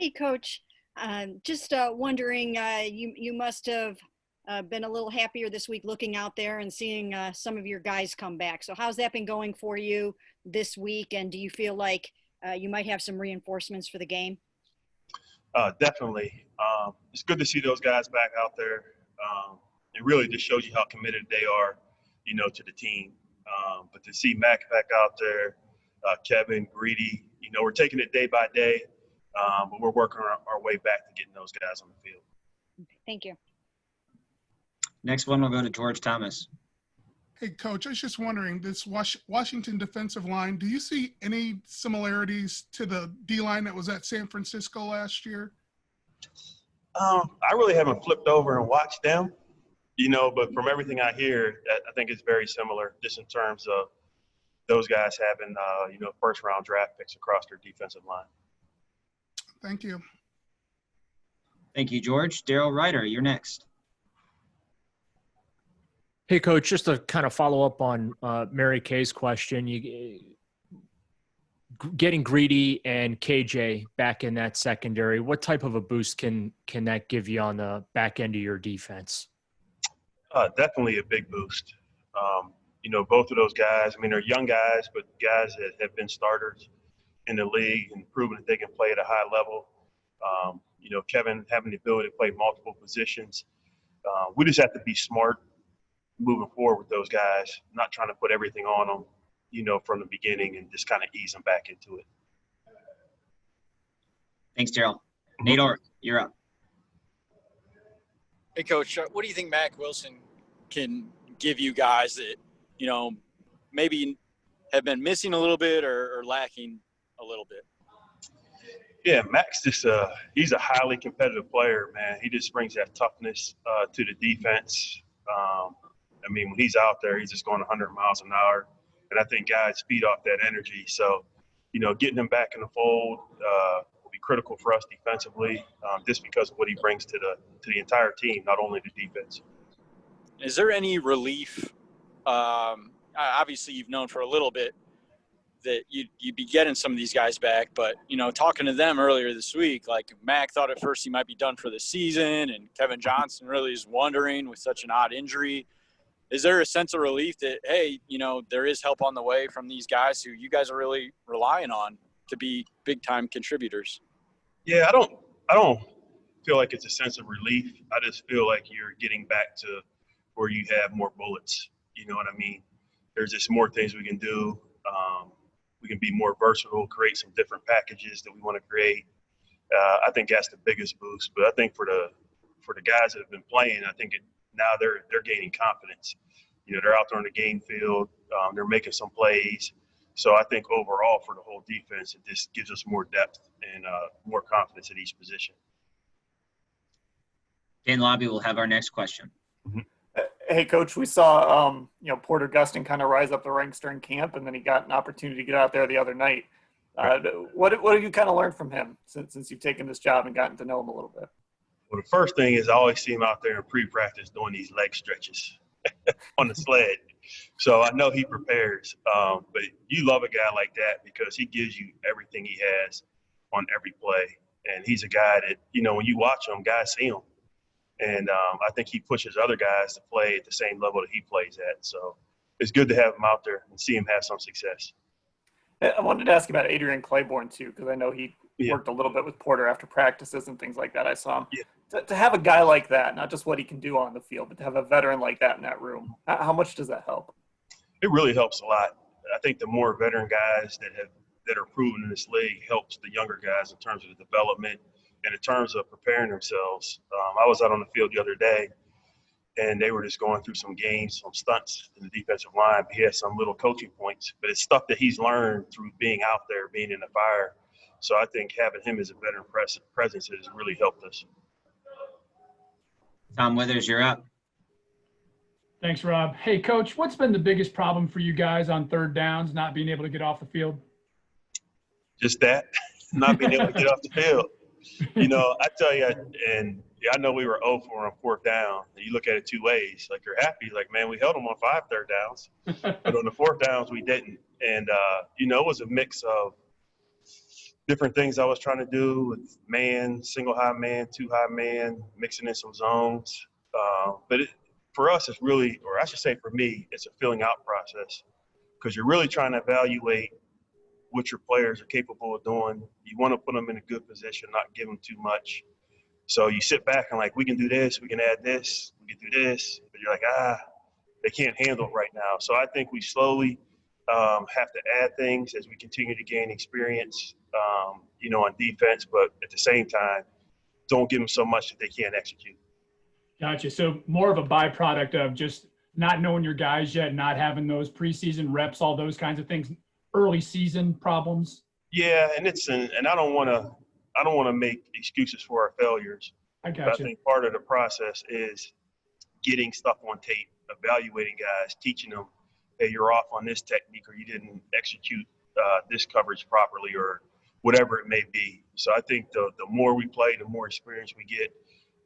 Hey, Coach. Just wondering, you must have been a little happier this week looking out there and seeing some of your guys come back. So how's that been going for you this week? And do you feel like you might have some reinforcements for the game? Definitely. It's good to see those guys back out there. It really just shows you how committed they are, to the team. But to see Mac back out there, Kevin, Greedy, we're taking it day by day, but we're working our way back to getting those guys on the field. Thank you. Next one will go to George Thomas. Hey, Coach, I was just wondering, this Washington defensive line, do you see any similarities to the D-line that was at San Francisco last year? I really haven't flipped over and watched them, but from everything I hear, I think it's very similar just in terms of those guys having, first-round draft picks across their defensive line. Thank you. Thank you, George. Daryl Ryder, you're next. Hey, Coach, just to kind of follow up on Mary Kay's question, getting Greedy and KJ back in that secondary, what type of a boost can that give you on the back end of your defense? Definitely a big boost. Both of those guys, they're young guys, but guys that have been starters in the league and proven that they can play at a high level. Kevin having the ability to play multiple positions. We just have to be smart moving forward with those guys, not trying to put everything on them, from the beginning and just kind of ease them back into it. Thanks, Daryl. Nate Orr, you're up. Hey, Coach, what do you think Mac Wilson can give you guys that, maybe have been missing a little bit or lacking a little bit? Yeah, Mac's just he's a highly competitive player, man. He just brings that toughness to the defense. When he's out there, he's just going 100 miles an hour. And I think guys feed off that energy. So, getting him back in the fold will be critical for us defensively, just because of what he brings to the entire team, not only the defense. Is there any relief? Obviously, you've known for a little bit that you'd be getting some of these guys back. But, talking to them earlier this week, like Mac thought at first he might be done for the season, and Kevin Johnson really is wondering with such an odd injury. Is there a sense of relief that, hey, there is help on the way from these guys who you guys are really relying on to be big-time contributors? Yeah, I don't feel like it's a sense of relief. I just feel like you're getting back to where you have more bullets. You know what I mean? There's just more things we can do. We can be more versatile, create some different packages that we want to create. I think that's the biggest boost. But I think for the guys that have been playing, I think now they're gaining confidence. They're out there on the game field. They're making some plays. So I think overall for the whole defense, it just gives us more depth and more confidence at each position. Dan Lobby will have our next question. Mm-hmm. Hey, Coach, we saw, Porter Gustin kind of rise up the ranks during camp, and then he got an opportunity to get out there the other night. What have you kind of learned from him since you've taken this job and gotten to know him a little bit? Well, the first thing is I always see him out there in pre-practice doing these leg stretches on the sled. So I know he prepares. But you love a guy like that because he gives you everything he has on every play. And he's a guy that, when you watch him, guys see him. And I think he pushes other guys to play at the same level that he plays at. So it's good to have him out there and see him have some success. I wanted to ask you about Adrian Claiborne, too, because I know he worked a little bit with Porter after practices and things like that. I saw him. Yeah. To have a guy like that, not just what he can do on the field, but to have a veteran like that in that room, how much does that help? It really helps a lot. I think the more veteran guys that are proven in this league helps the younger guys in terms of the development and in terms of preparing themselves. I was out on the field the other day, and they were just going through some games, some stunts in the defensive line. He had some little coaching points, but it's stuff that he's learned through being out there, being in the fire. So I think having him as a veteran presence has really helped us. Tom Withers, you're up. Thanks, Rob. Hey, Coach, what's been the biggest problem for you guys on third downs, not being able to get off the field? Just that, not being able to get off the field. I tell you, and I know we were 0-4 on fourth down. You look at it two ways. Like, you're happy. Like, man, we held them on 5 third downs. But on the fourth downs, we didn't. And, it was a mix of different things I was trying to do with man, single high man, two high man, mixing in some zones. But for us, it's really, or I should say for me, it's a filling out process because you're really trying to evaluate what your players are capable of doing. You want to put them in a good position, not give them too much. So you sit back and like, we can do this, we can add this, we can do this, but you're like, they can't handle it right now. So I think we slowly have to add things as we continue to gain experience, on defense, but at the same time, don't give them so much that they can't execute. Gotcha. So more of a byproduct of just not knowing your guys yet, not having those preseason reps, all those kinds of things, early season problems. Yeah, and I don't want to make excuses for our failures. I But I gotcha. think part of the process is getting stuff on tape, evaluating guys, teaching them, hey, you're off on this technique or you didn't execute this coverage properly or whatever it may be. So I think the more we play, the more experience we get,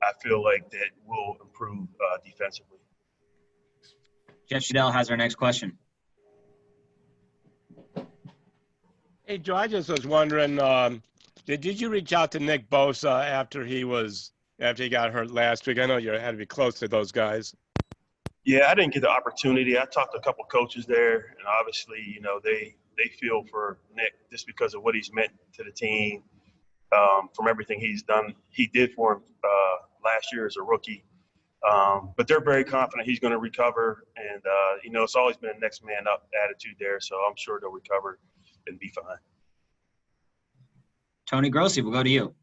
I feel like that will improve defensively. Jeff Shadell has our next question. Hey, Joe, I just was wondering, did you reach out to Nick Bosa after he got hurt last week? I know you had to be close to those guys. Yeah, I didn't get the opportunity. I talked to a couple coaches there, and obviously, they feel for Nick just because of what he's meant to the team, from everything he did for him last year as a rookie. But they're very confident he's going to recover, and it's always been a next man up attitude there, so I'm sure they'll recover and be fine. Tony Grossi, we'll go to you.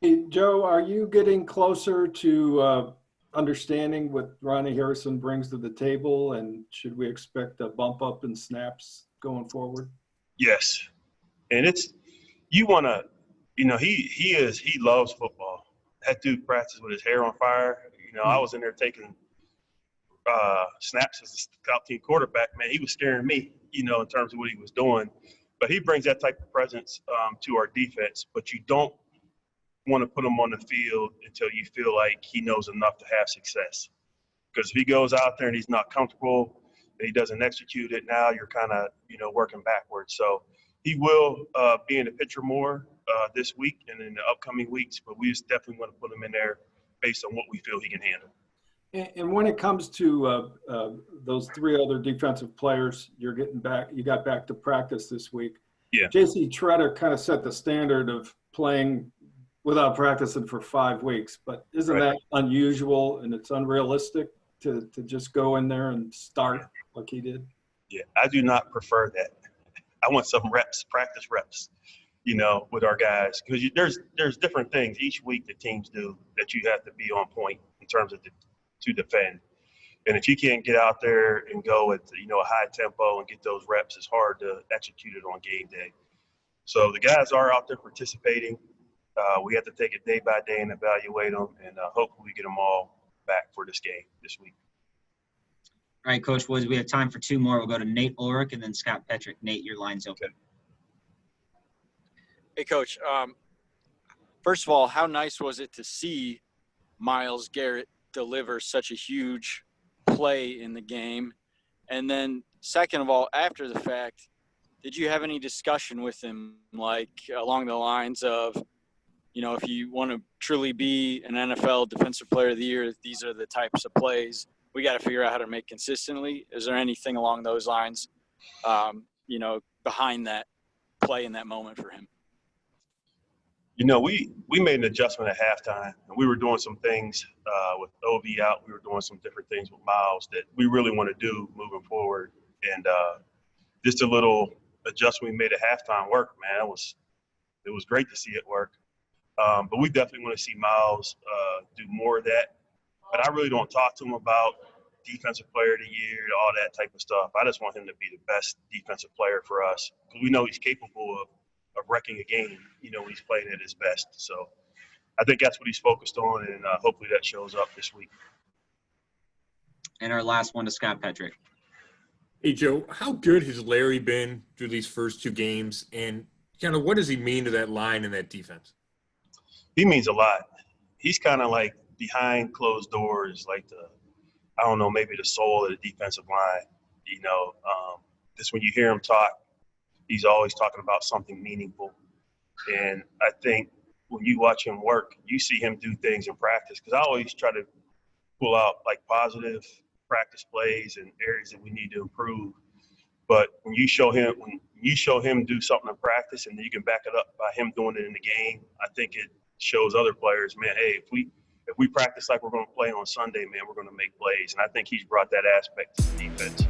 Hey, Joe, are you getting closer to understanding what Ronnie Harrison brings to the table, and should we expect a bump up in snaps going forward? Yes, and he loves football. That dude practices with his hair on fire. I was in there taking snaps as a scout team quarterback. Man, he was scaring me, in terms of what he was doing. But he brings that type of presence to our defense. But you don't want to put him on the field until you feel like he knows enough to have success. Because if he goes out there and he's not comfortable and he doesn't execute it, now you're kind of, working backwards. So he will be in the picture more this week and in the upcoming weeks. But we just definitely want to put him in there based on what we feel he can handle. And when it comes to those three other defensive players, you got back to practice this week. Yeah. J.C. Tretter kind of set the standard of playing without practicing for 5 weeks, but isn't that unusual and it's unrealistic to just go in there and start like he did? Yeah, I do not prefer that. I want some reps, practice reps, with our guys, because there's different things each week that teams do that you have to be on point in terms of to defend. And if you can't get out there and go at a high tempo and get those reps, it's hard to execute it on game day. So the guys are out there participating. We have to take it day by day and evaluate them, and hopefully we get them all back for this game this week. All right, Coach Woods, we have time for 2 more. We'll go to Nate Ulrich and then Scott Petrick. Nate, your line's open. Hey, Coach. First of all, how nice was it to see Myles Garrett deliver such a huge play in the game? And then second of all, after the fact, did you have any discussion with him, like along the lines of, if you want to truly be an NFL Defensive Player of the Year, these are the types of plays we got to figure out how to make consistently? Is there anything along those lines, behind that play in that moment for him? We made an adjustment at halftime, and we were doing some things with OV out. We were doing some different things with Myles that we really want to do moving forward. And just a little adjustment we made at halftime work, man. It was great to see it work. But we definitely want to see Myles do more of that. But I really don't talk to him about Defensive Player of the Year, all that type of stuff. I just want him to be the best defensive player for us because we know he's capable of wrecking a game, when he's playing at his best. So I think that's what he's focused on, and hopefully that shows up this week. And our last one to Scott Petrick. Hey, Joe, how good has Larry been through these first 2 games, and kind of what does he mean to that line and that defense? He means a lot. He's kind of like behind closed doors, like maybe the soul of the defensive line. Just when you hear him talk, he's always talking about something meaningful. And I think when you watch him work, you see him do things in practice. Because I always try to pull out like positive practice plays and areas that we need to improve. But when you show him do something in practice, and then you can back it up by him doing it in the game, I think it shows other players, man, hey, if we practice like we're going to play on Sunday, man, we're going to make plays. And I think he's brought that aspect to the defense.